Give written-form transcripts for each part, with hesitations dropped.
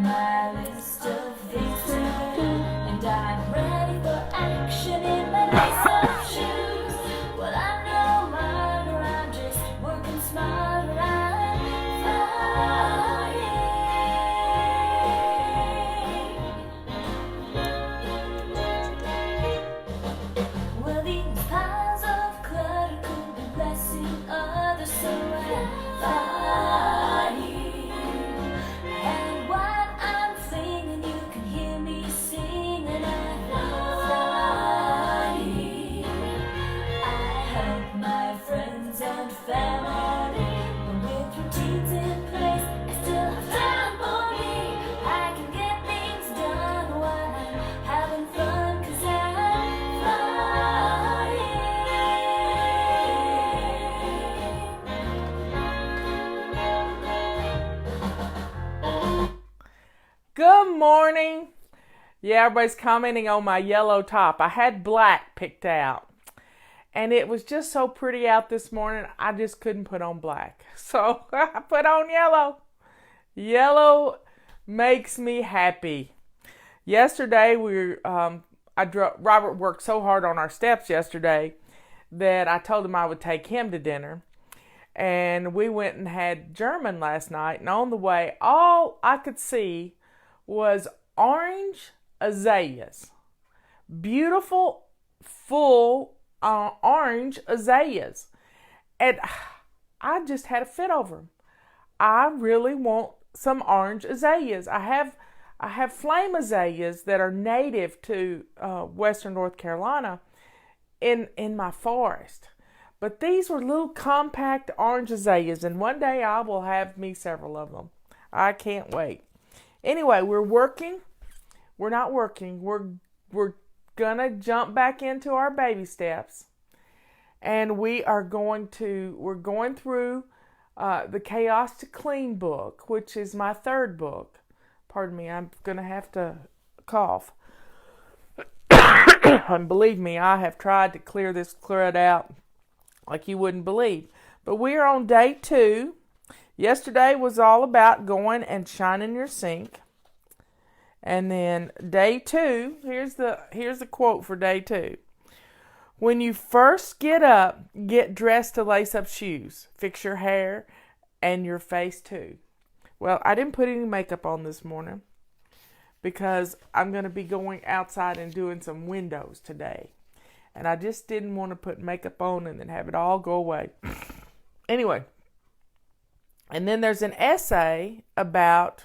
my list of things to do, and I'm ready for action in my lace-up shoes. Well, I know mine, or I'm just working smarter. I'm flying. Well, these piles of clutter could be blessing others, so I'm flying. And while I'm singing, you can hear me singing. I'm flying. I help my friends and family, but with routines in place, I still have time for me. I can get things done while I'm having fun, 'cause I'm flying. Good morning. Yeah, everybody's commenting on my yellow top. I had black picked out, and it was just so pretty out this morning, I just couldn't put on black. So I put on yellow. Yellow makes me happy. Yesterday, Robert worked so hard on our steps yesterday that I told him I would take him to dinner. And we went and had German last night, and on the way, all I could see was orange azaleas. Beautiful, full orange azaleas. And I just had a fit over them. I really want some orange azaleas. I have flame azaleas that are native to western North Carolina in my forest. But these were little compact orange azaleas, and one day I will have me several of them. I can't wait. Anyway, we're working. We're not working. We're gonna jump back into our baby steps, and we're going through the Chaos to Clean book, which is my third book. Pardon me, I'm gonna have to cough. And believe me, I have tried to clear this crud out like you wouldn't believe. But we are on day 2. Yesterday was all about going and shining your sink. And then day 2, here's the quote for day 2. When you first get up, get dressed to lace up shoes. Fix your hair and your face too. Well, I didn't put any makeup on this morning because I'm going to be going outside and doing some windows today. And I just didn't want to put makeup on and then have it all go away. Anyway. And then there's an essay about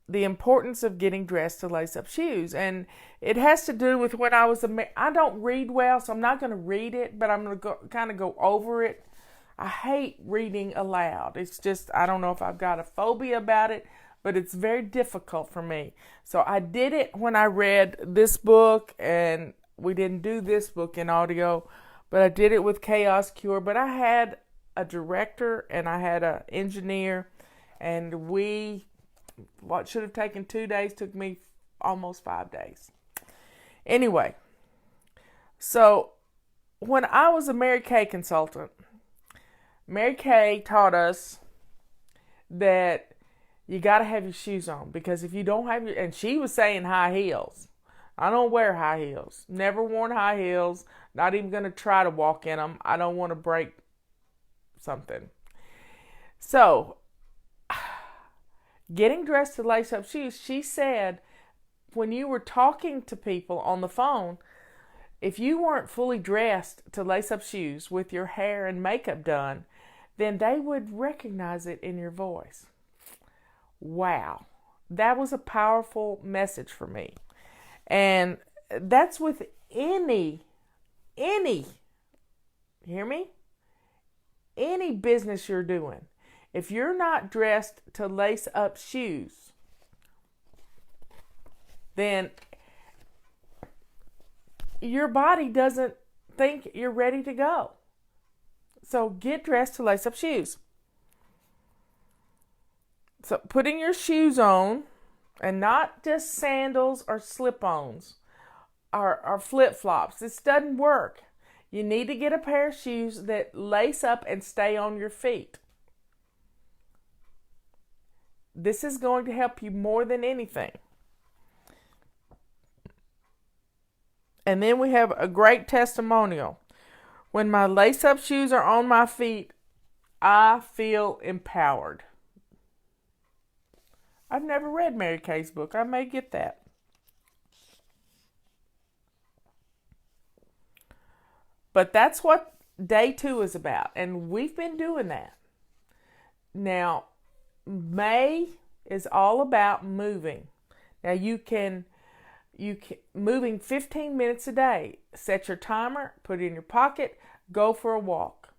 the importance of getting dressed to lace up shoes. And it has to do with when I don't read well, so I'm not going to read it, but I'm going to kind of go over it. I hate reading aloud. It's just, I don't know if I've got a phobia about it, but it's very difficult for me. So I did it when I read this book, and we didn't do this book in audio, but I did it with Chaos Cure. But I had a director and I had an engineer, and what should have taken 2 days took me almost 5 days. Anyway, so when I was a Mary Kay consultant, Mary Kay taught us that you got to have your shoes on, because if you don't have and she was saying high heels. I don't wear high heels. Never worn high heels. Not even going to try to walk in them. I don't want to break something. So, getting dressed to lace up shoes, she said, when you were talking to people on the phone, if you weren't fully dressed to lace up shoes with your hair and makeup done, then they would recognize it in your voice. Wow. That was a powerful message for me. And that's with any, hear me? Any business you're doing. If you're not dressed to lace up shoes, then your body doesn't think you're ready to go. So get dressed to lace up shoes. So putting your shoes on, and not just sandals or slip-ons or flip-flops. This doesn't work. You need to get a pair of shoes that lace up and stay on your feet. this is going to help you more than anything. And then we have a great testimonial. When my lace-up shoes are on my feet, I feel empowered. I've never read Mary Kay's book. I may get that. But that's what day 2 is about. And we've been doing that. Now, May is all about moving. Now, you can moving 15 minutes a day. Set your timer, put it in your pocket, go for a walk.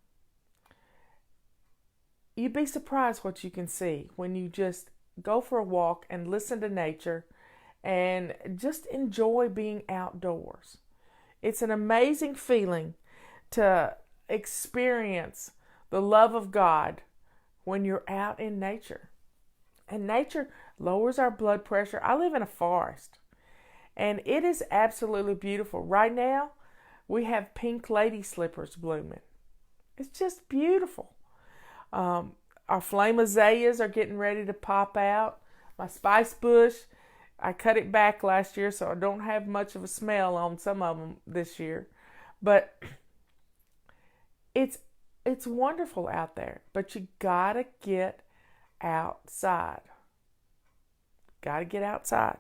You'd be surprised what you can see when you just go for a walk and listen to nature and just enjoy being outdoors. It's an amazing feeling to experience the love of God when you're out in nature. And nature lowers our blood pressure. I live in a forest, and it is absolutely beautiful. Right now, we have pink lady slippers blooming. It's just beautiful. Our flame azaleas are getting ready to pop out. My spice bush, I cut it back last year, so I don't have much of a smell on some of them this year. But it's wonderful out there. But you gotta get outside. Gotta get outside.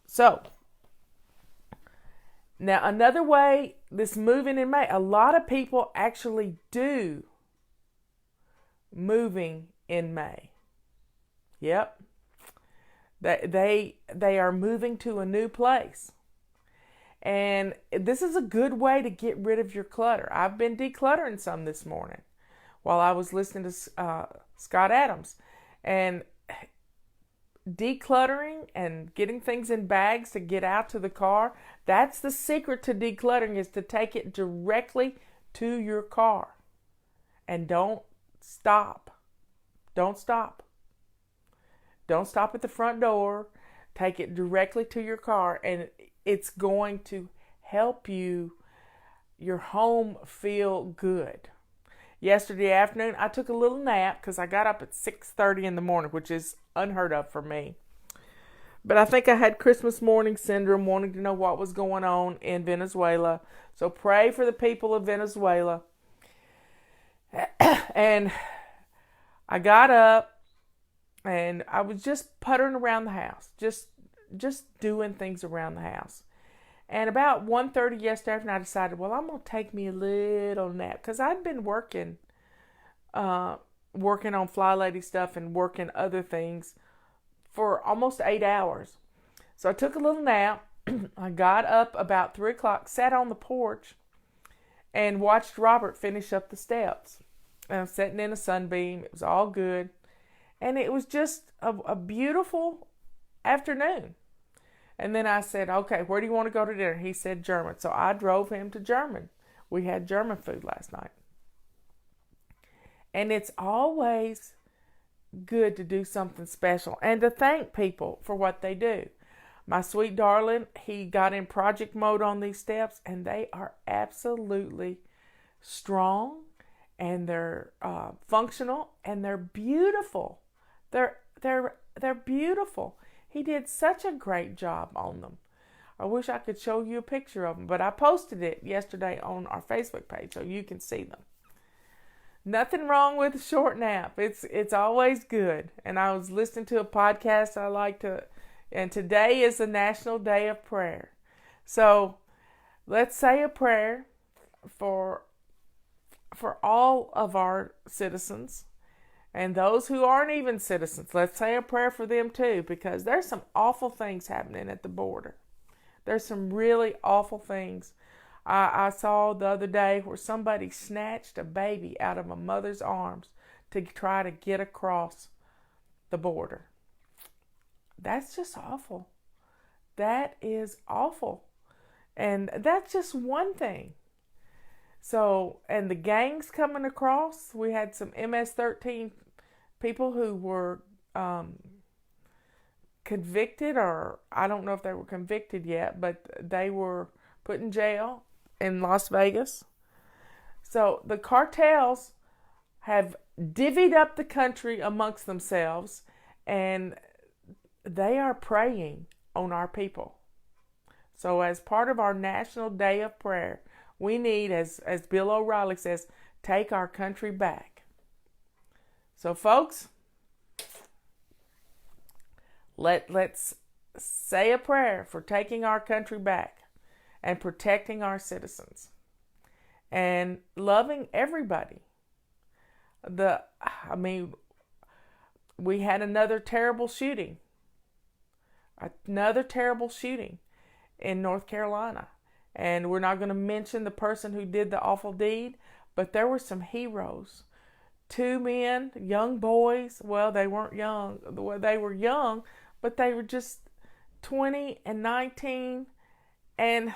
So, now another way, this moving in May, a lot of people actually do moving in May. Yep. They are moving to a new place. And this is a good way to get rid of your clutter. I've been decluttering some this morning while I was listening to Scott Adams. And decluttering and getting things in bags to get out to the car, that's the secret to decluttering, is to take it directly to your car. And don't stop. Don't stop. Don't stop at the front door. Take it directly to your car, and it's going to help your home feel good. Yesterday afternoon, I took a little nap because I got up at 6:30 in the morning, which is unheard of for me. But I think I had Christmas morning syndrome, wanting to know what was going on in Venezuela. So pray for the people of Venezuela. And I got up and I was just puttering around the house, just doing things around the house. And about 1:30 yesterday afternoon, I decided, well, I'm going to take me a little nap, because I'd been working on Fly Lady stuff and working other things for almost 8 hours. So I took a little nap. I got up about 3 o'clock, sat on the porch, and watched Robert finish up the steps. And I'm sitting in a sunbeam. It was all good. And it was just a beautiful afternoon. And then I said, okay, where do you want to go to dinner? He said German. So I drove him to German. We had German food last night. And it's always good to do something special and to thank people for what they do. My sweet darling, he got in project mode on these steps, and they are absolutely strong, and they're functional, and they're beautiful. They're beautiful. He did such a great job on them. I wish I could show you a picture of them, but I posted it yesterday on our Facebook page so you can see them. Nothing wrong with a short nap. It's always good. And I was listening to a podcast I like to, and today is the National Day of Prayer. So let's say a prayer for all of our citizens. And those who aren't even citizens, let's say a prayer for them too, because there's some awful things happening at the border. There's some really awful things. I saw the other day where somebody snatched a baby out of a mother's arms to try to get across the border. That's just awful. That is awful. And that's just one thing. So, and the gangs coming across, we had some MS-13 people who were convicted, or I don't know if they were convicted yet, but they were put in jail in Las Vegas. So the cartels have divvied up the country amongst themselves, and they are praying on our people. So as part of our National Day of Prayer, we need, as Bill O'Reilly says, take our country back. So folks, let's say a prayer for taking our country back and protecting our citizens and loving everybody. We had another terrible shooting in North Carolina. And we're not going to mention the person who did the awful deed, but there were some heroes. 2 men, young boys. Well, they weren't young. They were young, but they were just 20 and 19. And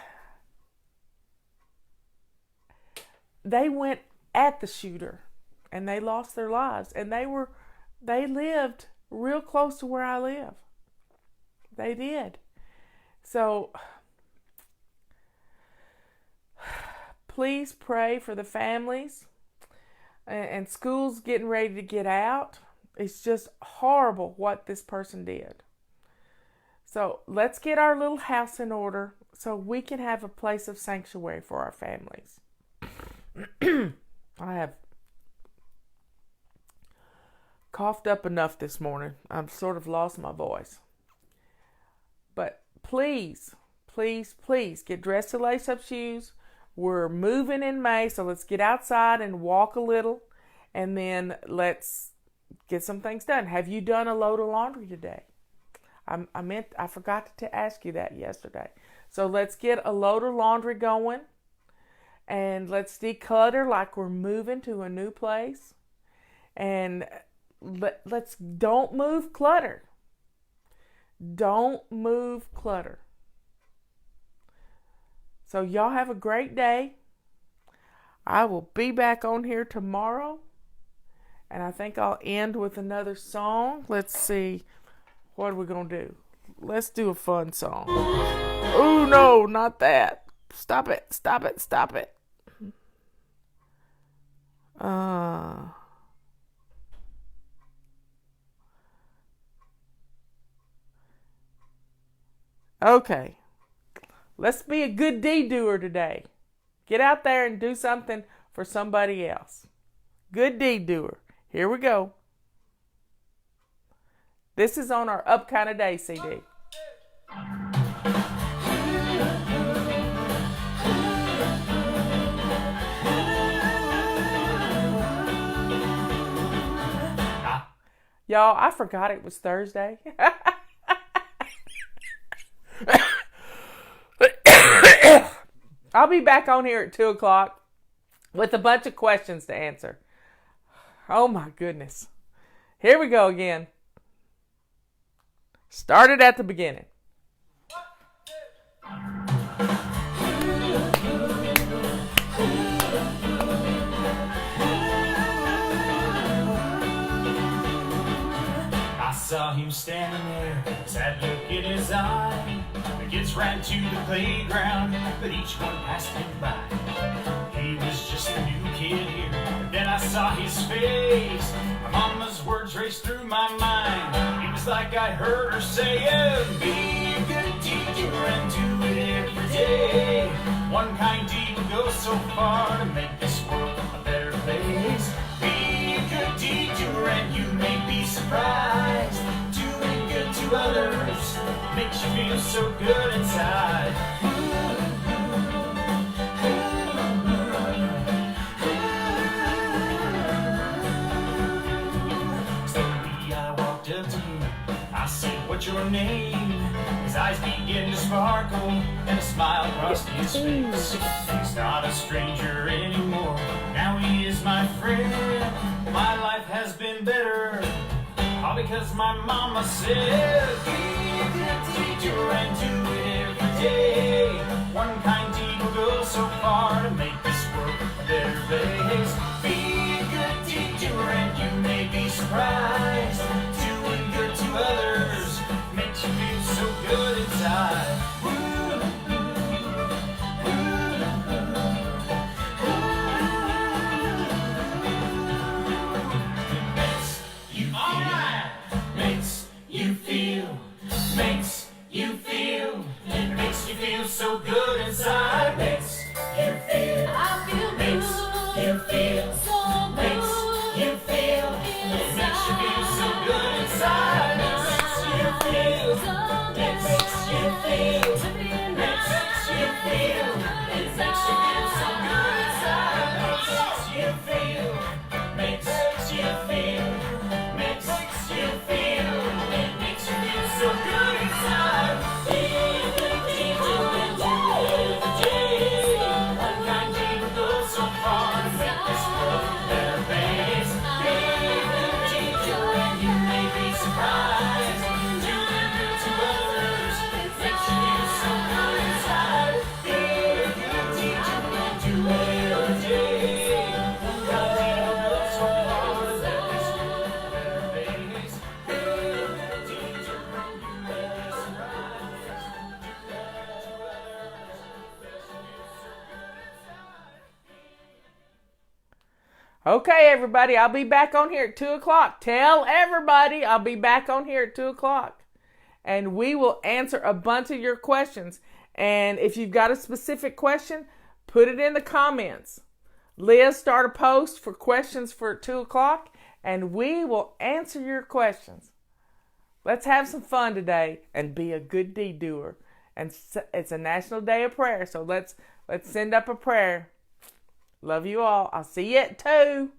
they went at the shooter and they lost their lives. And they lived real close to where I live. They did. So please pray for the families and schools getting ready to get out. It's just horrible what this person did. So let's get our little house in order so we can have a place of sanctuary for our families. I have coughed up enough this morning. I've sort of lost my voice. But please, please, please get dressed to lace up shoes. We're moving in May, so let's get outside and walk a little, and then let's get some things done. Have you done a load of laundry today? I forgot to ask you that yesterday. So let's get a load of laundry going, and let's declutter like we're moving to a new place, and let's don't move clutter. Don't move clutter. So y'all have a great day. I will be back on here tomorrow. And I think I'll end with another song. Let's see. What are we going to do? Let's do a fun song. Oh, no, not that. Stop it. Stop it. Stop it. Okay. Let's be a good deed doer today. Get out there and do something for somebody else. Good deed doer. Here we go. This is on our Up Kind of Day CD. Y'all, I forgot it was Thursday. I'll be back on here at 2 o'clock with a bunch of questions to answer. Oh my goodness. Here we go again. Started at the beginning. I saw him standing there, sad look in his eye. The kids ran to the playground, but each one passed him by. He was just a new kid here, but then I saw his face. My mama's words raced through my mind. It was like I heard her say, be a good teacher and do it every day. One kind deed will go so far to make this world a better place. Be a good teacher and you may be surprised. Doing good to others makes you feel so good inside. Slowly I walked up to him. I said, what's your name? His eyes began to sparkle and a smile crossed his face. He's not a stranger anymore. Now he is my friend. My life has been better. All because my mama said, be a good teacher and do it every day. One kind deed will go so far to make this world a better place. Be a good teacher and you may be surprised. Doing good to others makes you feel so good inside. so good inside. Be a good deed doing, do a deed. One kind deed will go so far to make this world a better place. Be a good deed doing, you may be surprised. Doing good to others makes you so good inside. Be a good deed doing, do a deed. One kind deed will go so far to make this world a better place. Be a good deed doing, you may be surprised. Do good to others. Okay, everybody, I'll be back on here at 2 o'clock. Tell everybody I'll be back on here at 2 o'clock. And we will answer a bunch of your questions. And if you've got a specific question, put it in the comments. Liz, start a post for questions for 2 o'clock, and we will answer your questions. Let's have some fun today and be a good deed doer. And it's a National Day of Prayer, so let's send up a prayer. Love you all. I'll see you at 2.